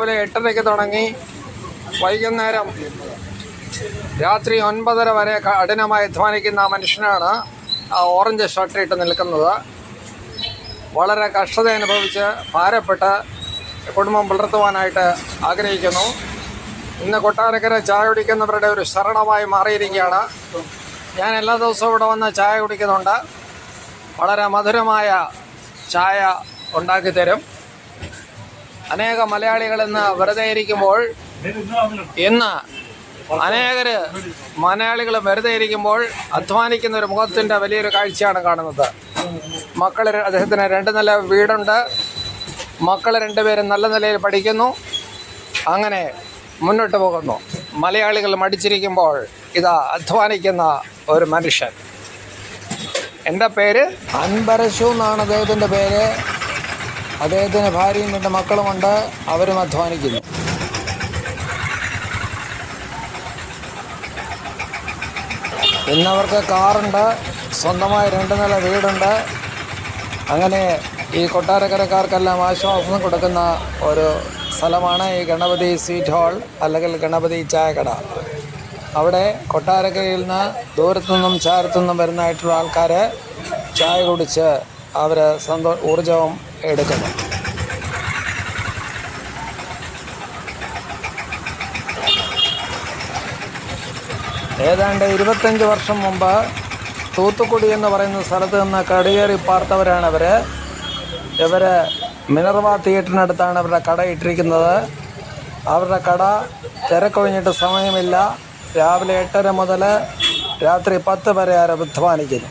രാവിലെ 8:30 തുടങ്ങി വൈകുന്നേരം രാത്രി 9:30 വരെ കഠിനമായി അധ്വാനിക്കുന്ന മനുഷ്യനാണ് ആ ഓറഞ്ച് ഷർട്ട് ഇട്ട് നിൽക്കുന്നത്. വളരെ കഷ്ടത അനുഭവിച്ച് ഭാരപ്പെട്ട് കുടുംബം പുലർത്തുവാനായിട്ട് ആഗ്രഹിക്കുന്നു. ഇന്ന് കൊട്ടാരക്കര ചായ കുടിക്കുന്നവരുടെ ഒരു ശരണമായി മാറിയിരിക്കുകയാണ്. ഞാൻ എല്ലാ ദിവസവും ഇവിടെ വന്ന് ചായ കുടിക്കുന്നുണ്ട്. വളരെ മധുരമായ ചായ ഉണ്ടാക്കിത്തരും. അനേക മലയാളികൾ ഇന്ന് വെറുതെ ഇരിക്കുമ്പോൾ മലയാളികൾ വെറുതെ ഇരിക്കുമ്പോൾ അധ്വാനിക്കുന്ന ഒരു മുഖത്തിൻ്റെ വലിയൊരു കാഴ്ചയാണ് കാണുന്നത്. അദ്ദേഹത്തിന് 2 നില വീടുണ്ട്. മക്കൾ 2 പേരും നല്ല നിലയിൽ പഠിക്കുന്നു. അങ്ങനെ മുന്നോട്ട് പോകുന്നു. മലയാളികൾ മടിച്ചിരിക്കുമ്പോൾ ഇതാ അധ്വാനിക്കുന്ന ഒരു മനുഷ്യൻ. എൻ്റെ പേര് അൻപരശു എന്നാണ് അദ്ദേഹത്തിൻ്റെ പേര്. അദ്ദേഹത്തിന് ഭാര്യയും 2 മക്കളുമുണ്ട്. അവരും അധ്വാനിക്കുന്നു. ഇന്നവർക്ക് കാറുണ്ട്, സ്വന്തമായി 2 നില വീടുണ്ട്. അങ്ങനെ ഈ കൊട്ടാരക്കരക്കാർക്കെല്ലാം ആശ്വാസം കൊടുക്കുന്ന ഒരു സ്ഥലമാണ് ഈ ഗണപതി സ്വീറ്റ് ഹാൾ അല്ലെങ്കിൽ ഗണപതി ചായക്കട. അവിടെ കൊട്ടാരക്കരയിൽ നിന്ന് ദൂരത്തുനിന്നും ചാരത്തുനിന്നും വരുന്നതായിട്ടുള്ള ആൾക്കാർ ചായ കുടിച്ച് അവർ ഊർജവും എടുക്കുന്നു. ഏതാണ്ട് 25 വർഷം മുമ്പ് തൂത്തുക്കുടി എന്ന് പറയുന്ന സ്ഥലത്ത് നിന്ന് കടിയേറി പാർത്തവരാണ് ഇവർ മിനർവ തിയേറ്ററിനടുത്താണ് അവരുടെ കട ഇട്ടിരിക്കുന്നത്. അവരുടെ കട തിരക്കൊഴിഞ്ഞിട്ട് സമയമില്ല. രാവിലെ 8:30 മുതൽ രാത്രി 10 വരെ അവർ അധ്വാനിക്കുന്നു.